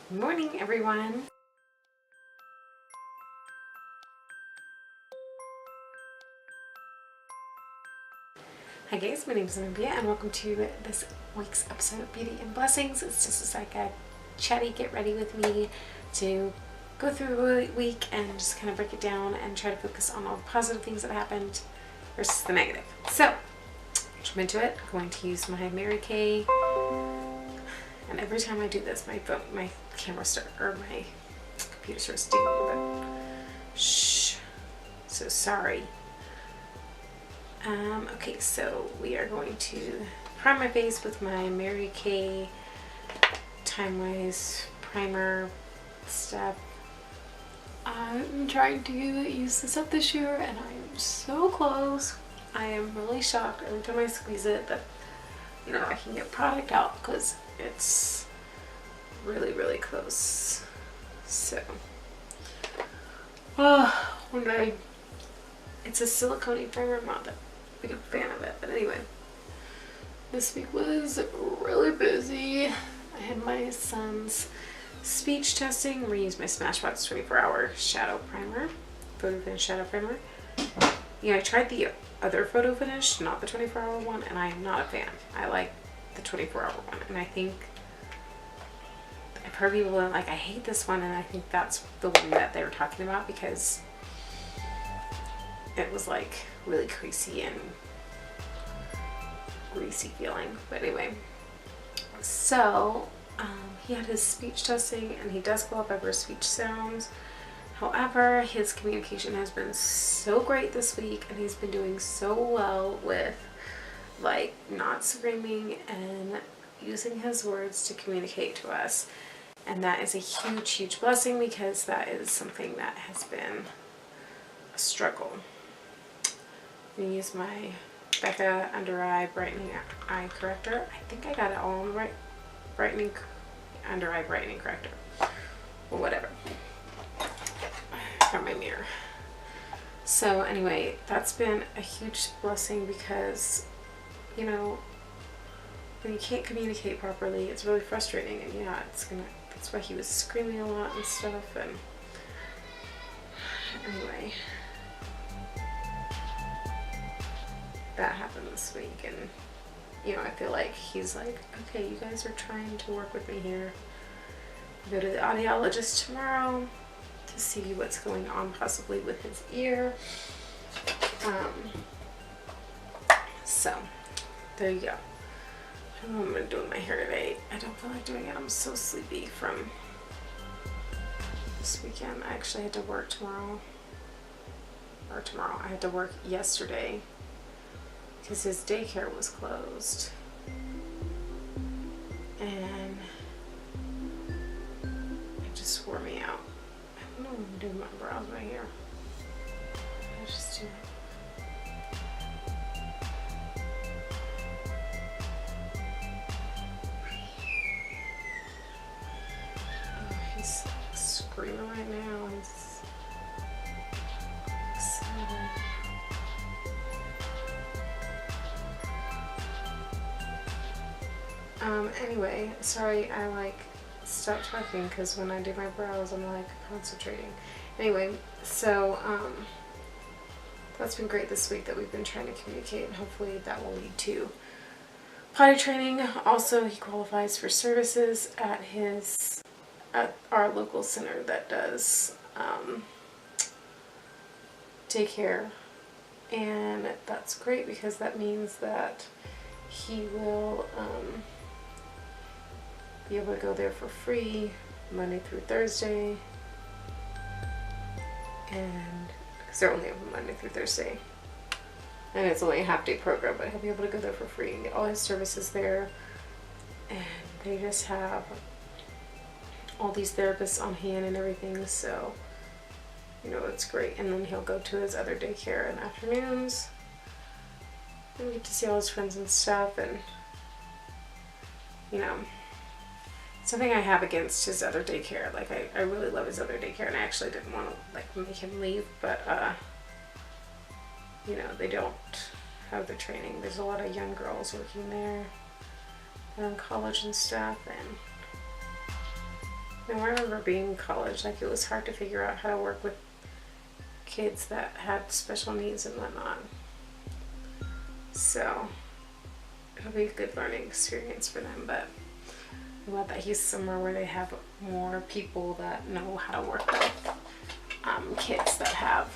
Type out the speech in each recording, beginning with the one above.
Good morning, everyone. Hi guys, my name is Olympia and welcome to this week's episode of Beauty and Blessings. It's just like a chatty get ready with me to go through the week and just kind of break it down and try to focus on all the positive things that happened versus the negative. So, jump into it. I'm going to use my Mary Kay, and every time I do this, my camera my computer starts dinging, but shh. So sorry. Okay, so we are going to prime my face with my Mary Kay Time-Wise primer stuff. I'm trying to use this up this year and I am so close. I am really shocked every time I squeeze it that, I can get product out because it's really, really close. So, one day. It's a silicone primer. I'm not that big a fan of it, but anyway, this week was really busy. I had my son's speech testing. I'm gonna use my Smashbox 24-hour shadow primer, photo finish shadow primer. I tried the other photo finish, not the 24-hour one, and I am not a fan. I like the 24-hour one, and I think I've heard people like, I hate this one, and I think that's the one that they were talking about because it was like really creasy and greasy feeling. But anyway, so he had his speech testing and he does go up over speech sounds. However, his communication has been so great this week and he's been doing so well with like not screaming and using his words to communicate to us. And that is a huge, huge blessing because that is something that has been a struggle. I'm going to use my Becca Under Eye Brightening Eye Corrector. I think I got it all on the right. Under Eye Brightening Corrector. Or whatever. From my mirror. So anyway, that's been a huge blessing because, when you can't communicate properly, it's really frustrating. And yeah, that's why he was screaming a lot and stuff. And anyway, that happened this week, and I feel like he's like, okay, you guys are trying to work with me here. I go to the audiologist tomorrow to see what's going on possibly with his ear. So there you go. I don't know what I'm gonna do with my hair today. I don't feel like doing it. I'm so sleepy from this weekend. I actually had to work tomorrow. I had to work yesterday because his daycare was closed, and it just wore me out. I don't know what I'm doing with my brows right here. I just do it. Oh, he's screaming right now. He's excited. Anyway, sorry I stopped talking because when I do my brows I'm concentrating. Anyway, so that's been great this week that we've been trying to communicate, and hopefully that will lead to potty training. Also, he qualifies for services at our local center that does daycare, and that's great because that means that he will be able to go there for free Monday through Thursday, and because they're only open Monday through Thursday, and it's only a half-day program, but he'll be able to go there for free and get all his services there. And they just have all these therapists on hand and everything, so it's great. And then he'll go to his other daycare in the afternoons and get to see all his friends and stuff. And something I have against his other daycare. I really love his other daycare, and I actually didn't want to make him leave, but they don't have the training. There's a lot of young girls working there. They're in college and stuff, and You know, I remember being in college, like it was hard to figure out how to work with kids that had special needs and whatnot. So it'll be a good learning experience for them, but I'm glad that he's somewhere where they have more people that know how to work with kids that have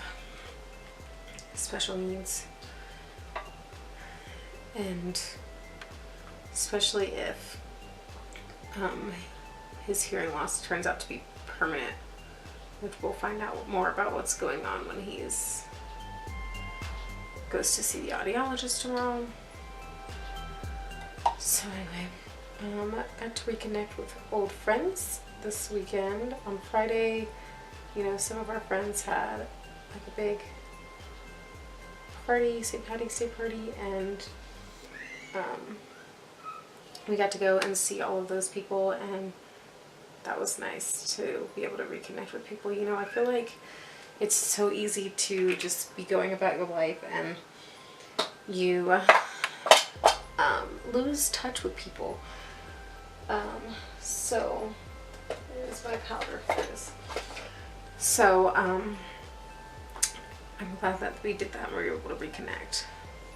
special needs. And especially if his hearing loss turns out to be permanent, which we'll find out more about what's going on when he goes to see the audiologist tomorrow. So anyway, got to reconnect with old friends this weekend. On Friday, you know, some of our friends had like a big party, St. Patty's Day party, and we got to go and see all of those people, and that was nice to be able to reconnect with people. You know, I feel like it's so easy to just be going about your life and you lose touch with people. So there's my powder for this. So I'm glad that we did that and we were able to reconnect.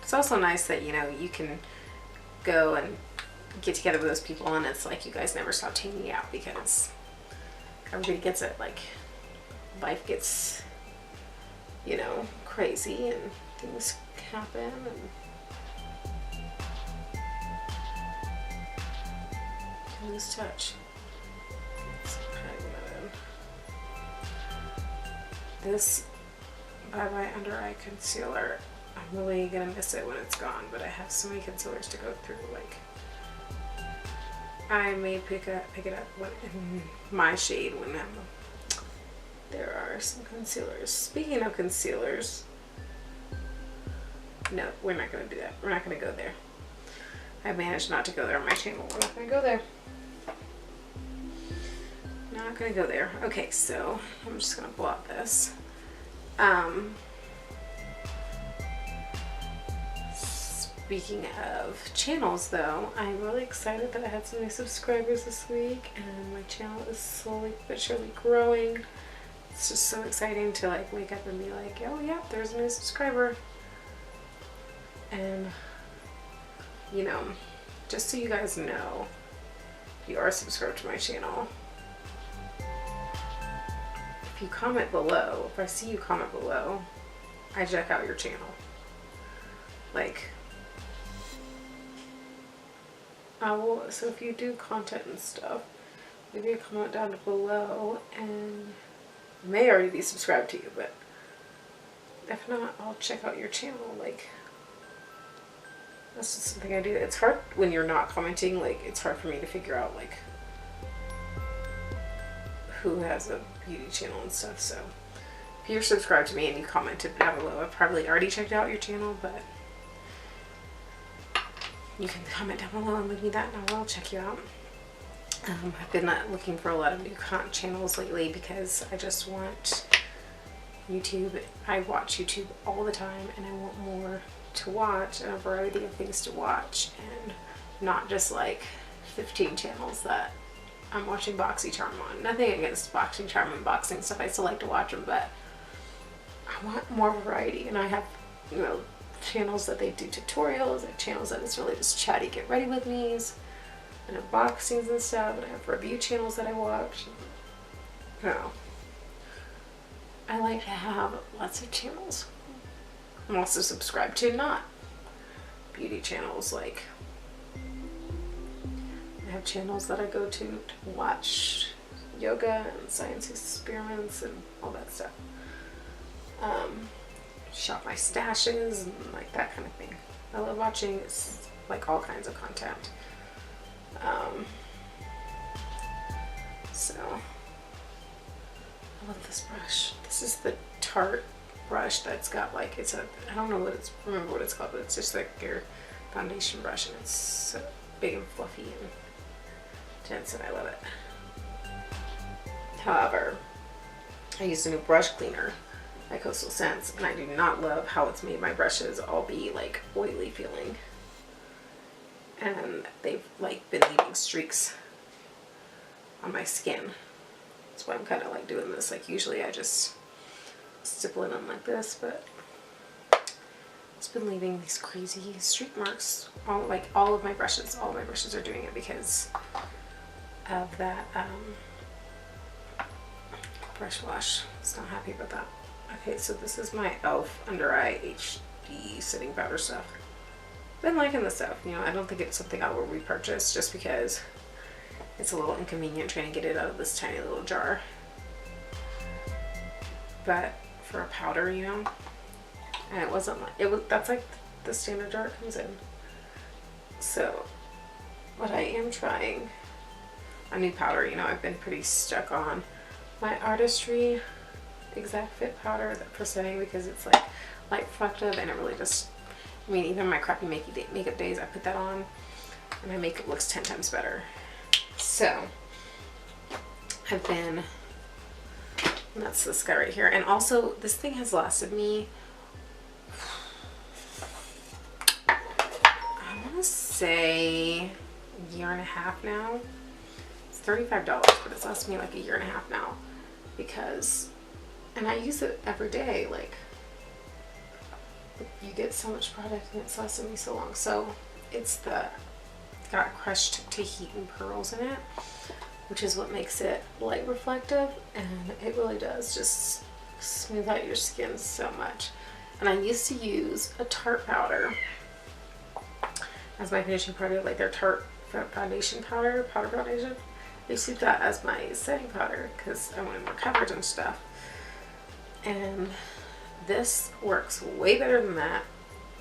It's also nice that, you know, you can go and get together with those people and it's like you guys never stop hanging out, because everybody gets it. Like, life gets, you know, crazy and things happen, and you lose touch. This Bye Bye Under Eye Concealer, I'm really gonna miss it when it's gone, but I have so many concealers to go through. Like, I may pick it up in my shade when there are some concealers. Speaking of concealers, no, we're not gonna do that. We're not gonna go there. I managed not to go there on my channel. We're not gonna go there. Not gonna go there. Okay, so I'm just gonna blot this. Speaking of channels though, I'm really excited that I had some new subscribers this week, and my channel is slowly but surely growing. It's just so exciting to like wake up and be like, oh yeah, there's a new subscriber. And you know, just so you guys know, if you are subscribed to my channel, if you comment below, if I see you comment below, I check out your channel. Like, I will, so if you do content and stuff, leave me a comment down below, and I may already be subscribed to you, but if not, I'll check out your channel. Like, that's just something I do. It's hard when you're not commenting, like, it's hard for me to figure out, like, who has a beauty channel and stuff. So if you're subscribed to me and you commented down below, I've probably already checked out your channel, but you can comment down below and leave me that, and I will check you out. I've been looking for a lot of new channels lately because I just want YouTube. I watch YouTube all the time, and I want more to watch and a variety of things to watch, and not just like 15 channels that I'm watching BoxyCharm on. Nothing against BoxyCharm and boxing stuff. I still like to watch them, but I want more variety, and I have, you know, channels that they do tutorials, and channels that it's really just chatty get ready with me's, and unboxings and stuff, and I have review channels that I watch. You know, I like to have lots of channels. I'm also subscribed to not beauty channels. Like, I have channels that I go to watch yoga and science experiments and all that stuff. Shop my stashes and like that kind of thing. I love watching like all kinds of content. So I love this brush. This is the Tarte brush that's got like, it's a, I don't know what it's, remember what it's called, but it's just like your foundation brush, and it's so big and fluffy and dense, and I love it. However, I used a new brush cleaner by Coastal Scents, and I do not love how it's made my brushes all be like oily feeling, and they've like been leaving streaks on my skin. That's why I'm kind of like doing this. Like usually I just stipple it on like this, but it's been leaving these crazy streak marks. All of my brushes are doing it because of that brush wash. It's not happy about that. Okay, so this is my e.l.f. Under Eye HD setting powder stuff. Been liking this stuff. You know, I don't think it's something I will repurchase just because it's a little inconvenient trying to get it out of this tiny little jar. But for a powder, you know, and it wasn't like, that's like the standard jar it comes in. So, but I am trying a new powder. You know, I've been pretty stuck on my Artistry Exact Fit powder for setting because it's like light reflective and it really just, I mean, even my crappy makeup days, I put that on and my makeup looks 10 times better. So I've been, and that's this guy right here. And also this thing has lasted me, I want to say a year and a half now. It's $35, but it's lasted me like a year and a half now because, and I use it every day. Like, you get so much product and it's lasted me so long. So it's got crushed Tahitian pearls in it, which is what makes it light reflective, and it really does just smooth out your skin so much. And I used to use a Tarte powder as my finishing powder, like their Tarte foundation powder foundation. I used to use that as my setting powder because I wanted more coverage and stuff. And this works way better than that,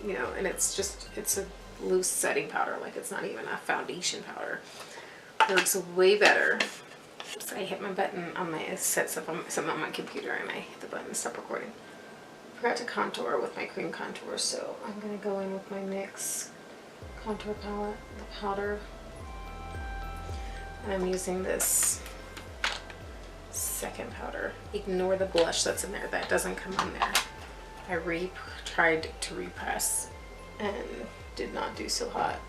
you know, and it's a loose setting powder, like it's not even a foundation powder. It works way better. So I hit my button on my, it set something on my computer and I hit the button to stop recording. Forgot to contour with my cream contour, so I'm going to go in with my NYX contour palette, the powder. And I'm using this second powder. Ignore the blush that's in there, that doesn't come on there. I tried to repress and did not do so hot.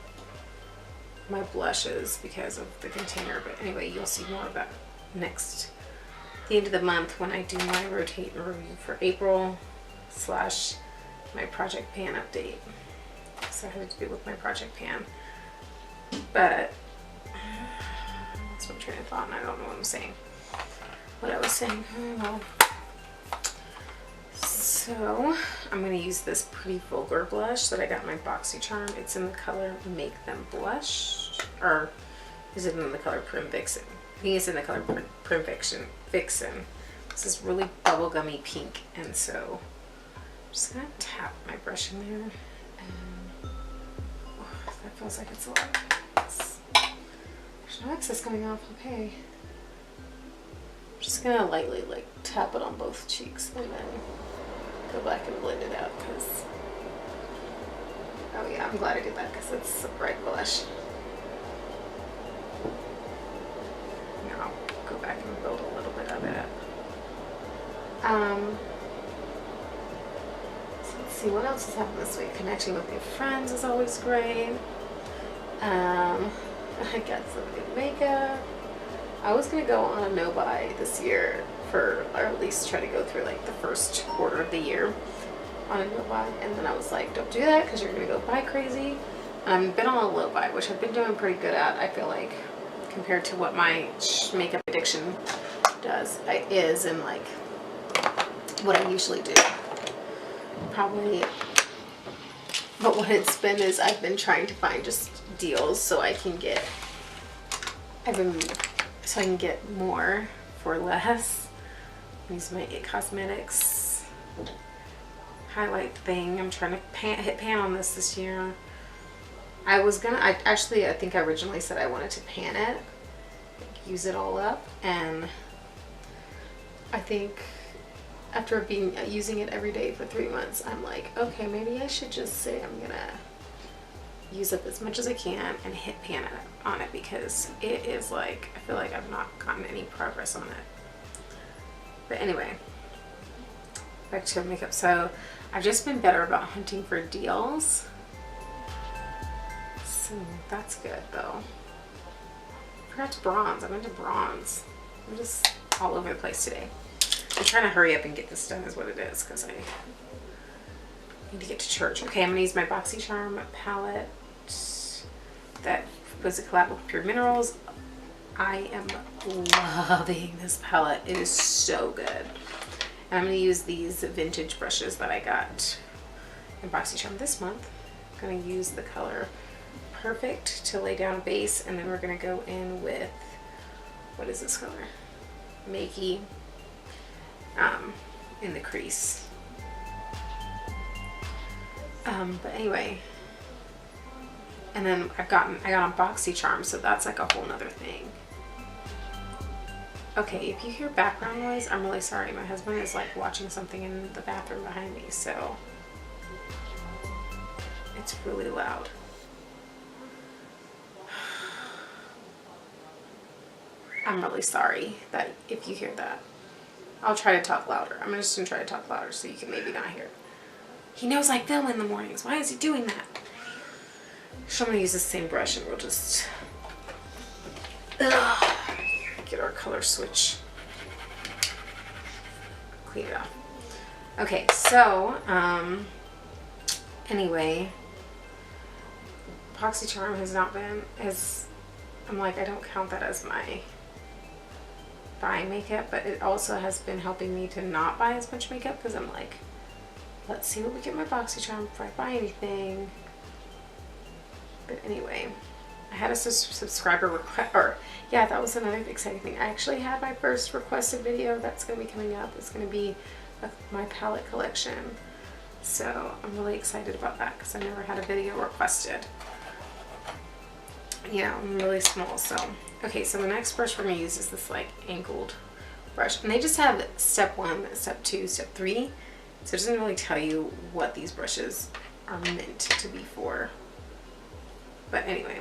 My blushes because of the container, but anyway, you'll see more of that next, the end of the month when I do my rotate and review for April / my Project Pan update. So I had to do with my Project Pan, but that's my train of thought and I don't know what I'm saying. What I was saying, well. So I'm going to use this Pretty Vulgar blush that I got in my BoxyCharm. It's in the color Make Them Blush, or is it in the color Prim Vixen? I think it's in the color Prim Vixen. This is really bubblegummy pink, and so I'm just going to tap my brush in there, and oh, that feels like it's a lot. There's no excess coming off, okay. I'm just going to lightly like tap it on both cheeks and then go back and blend it out because, oh yeah, I'm glad I did that because it's a bright blush. Now I'll go back and build a little bit of it up. So let's see what else has happened this week. Connecting with new friends is always great. I got some good makeup. I was gonna go on a no-buy this year or at least try to go through like the first quarter of the year on a no-buy, and then I was like, don't do that because you're gonna go buy crazy. And I've been on a low buy, which I've been doing pretty good at, I feel like, compared to what my makeup addiction is and like what I usually do. Probably, but what it's been is I've been trying to find just deals so I can get more for less. Use my It Cosmetics highlight thing. I'm trying to hit pan on this year. I think I originally said I wanted to pan it, like use it all up, and I think after using it every day for 3 months, I'm like, okay, maybe I should just say I'm gonna use up as much as I can and hit pan on it because it is like, I feel like I've not gotten any progress on it. But anyway, back to makeup. So I've just been better about hunting for deals. So that's good though. I forgot to bronze. I went to bronze. I'm just all over the place today. I'm trying to hurry up and get this done is what it is, because I need to get to church. Okay, I'm going to use my BoxyCharm palette that was a collab with Pure Minerals. I am loving this palette. It is so good. And I'm going to use these vintage brushes that I got in BoxyCharm this month. I'm going to use the color Perfect to lay down a base, and then we're going to go in with, what is this color? Makey in the crease. But anyway, and then I got on BoxyCharm, so that's like a whole nother thing. Okay, if you hear background noise, I'm really sorry. My husband is like watching something in the bathroom behind me, so it's really loud. I'm really sorry that if you hear that. I'll try to talk louder. I'm just gonna try to talk louder so you can maybe not hear it. He knows I film in the mornings. Why is he doing that? So I'm gonna use the same brush and we'll just get our color switch. Clean it off. Okay, so anyway, BoxyCharm has not been I'm like, I don't count that as my buying makeup, but it also has been helping me to not buy as much makeup, because I'm like, let's see what we get in my BoxyCharm before I buy anything. But anyway, I had a subscriber request, or yeah, that was another exciting thing. I actually had my first requested video that's going to be coming up. It's going to be my palette collection. So I'm really excited about that because I never had a video requested. Yeah, I'm really small, so. Okay, so the next brush we're going to use is this like angled brush. And they just have step 1, step 2, step 3. So it doesn't really tell you what these brushes are meant to be for. But anyway,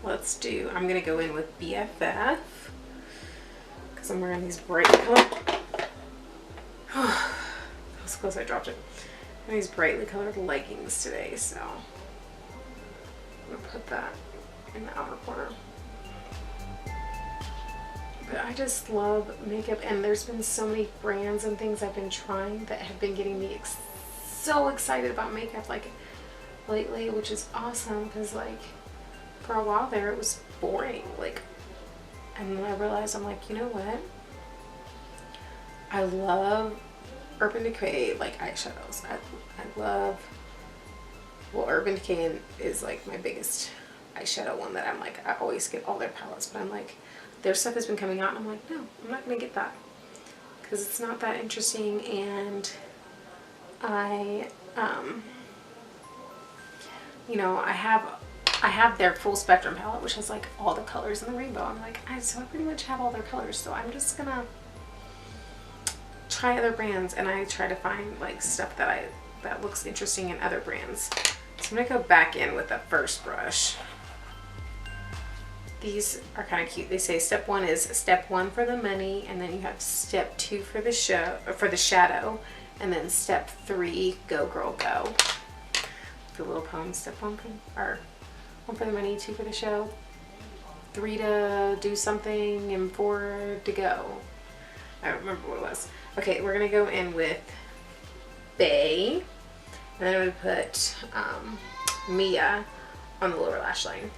let's do, I'm going to go in with BFF because I'm wearing these bright color. That was close, I dropped it. I'm wearing these brightly colored leggings today, so I'm going to put that in the outer corner. But I just love makeup, and there's been so many brands and things I've been trying that have been getting me so excited about makeup like lately, which is awesome because like for a while there it was boring, like, and then I realized I'm like, you know what, I love Urban Decay like eyeshadows. I love, well, Urban Decay is like my biggest eyeshadow one that I'm like, I always get all their palettes, but I'm like, their stuff has been coming out and I'm like, no, I'm not gonna get that because it's not that interesting. And I you know, I have their full spectrum palette, which has like all the colors in the rainbow. I'm like, so I pretty much have all their colors, so I'm just gonna try other brands, and I try to find like stuff that looks interesting in other brands. So I'm gonna go back in with the first brush. These are kind of cute. They say step 1 is step 1 for the money, and then you have step 2 for the shadow, and then step 3, go girl go. The little poem, step 1 or 1 for the money, 2 for the show, 3 to do something, and 4 to go. I don't remember what it was. Okay, we're gonna go in with Bay, and then I'm gonna put Mia on the lower lash line.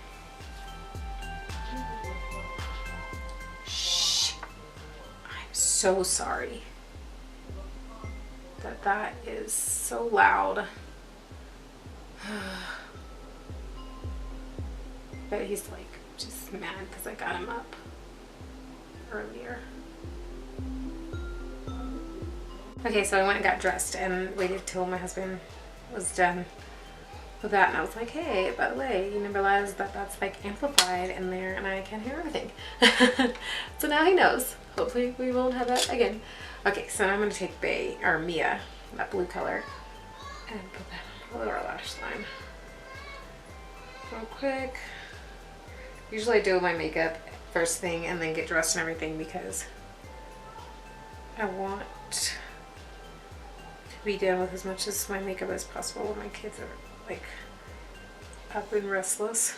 Shh. I'm so sorry that is so loud. But he's like just mad because I got him up earlier. Okay, so I went and got dressed and waited till my husband was done with that, and I was like, hey, by the way, you never realized that that's like amplified in there and I can't hear everything. So now he knows. Hopefully we won't have that again. Okay, so now I'm going to take Mia, that blue color, and put that on the lower lash line real quick. Usually I do my makeup first thing and then get dressed and everything because I want to be done with as much of my makeup as possible when my kids are like up and restless.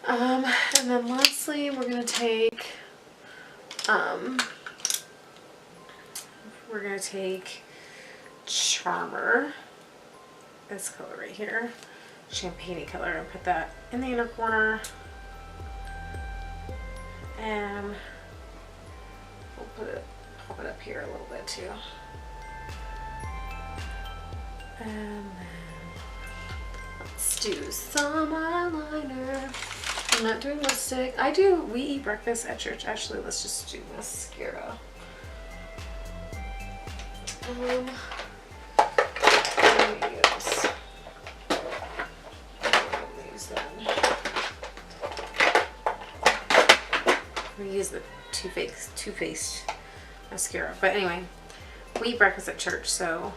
And then lastly we're going to take we're going to take Charmer, this color right here, champagne color, and put that in the inner corner. And we'll pop it up here a little bit too. And then let's do some eyeliner. I'm not doing lipstick. We eat breakfast at church. Actually, let's just do mascara. We use the Too Faced mascara. But anyway, we eat breakfast at church, so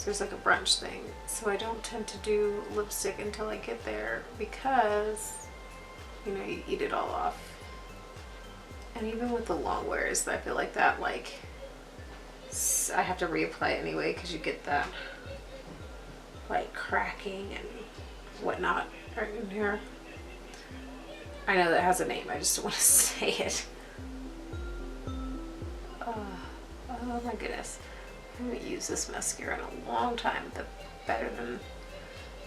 there's like a brunch thing. So I don't tend to do lipstick until I get there because, you know, you eat it all off. And even with the long wears, I feel like that, like, I have to reapply anyway because you get that, like, cracking and whatnot right in here. I know that has a name, I just don't want to say it. Oh my goodness. I haven't used this mascara in a long time. The Better Than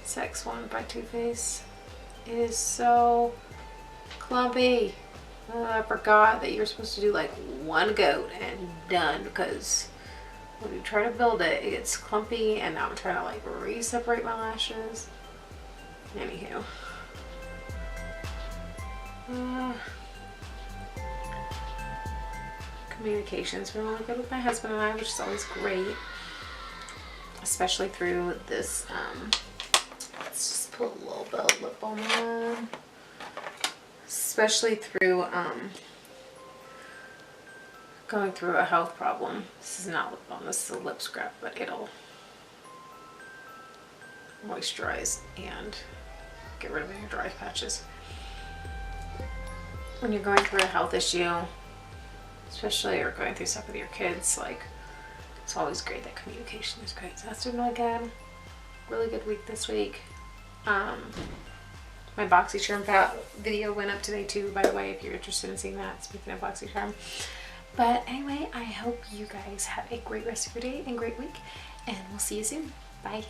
Sex one by Too Faced. It is so clumpy. I forgot that you're supposed to do like one coat and done, because when you try to build it, it gets clumpy, and now I'm trying to like re-separate my lashes. Anywho. Communication's been really good with my husband and I, which is always great, especially through this. Let's just put a little bit of lip balm on, especially through going through a health problem. This is not lip balm, this is a lip scrub, but it'll moisturize and get rid of any dry patches. When you're going through a health issue, especially or going through stuff with your kids, like, it's always great that communication is great. So that's been really good. Really good week this week. My BoxyCharm video went up today too, by the way, if you're interested in seeing that, speaking of BoxyCharm. But anyway, I hope you guys have a great rest of your day and great week, and we'll see you soon. Bye.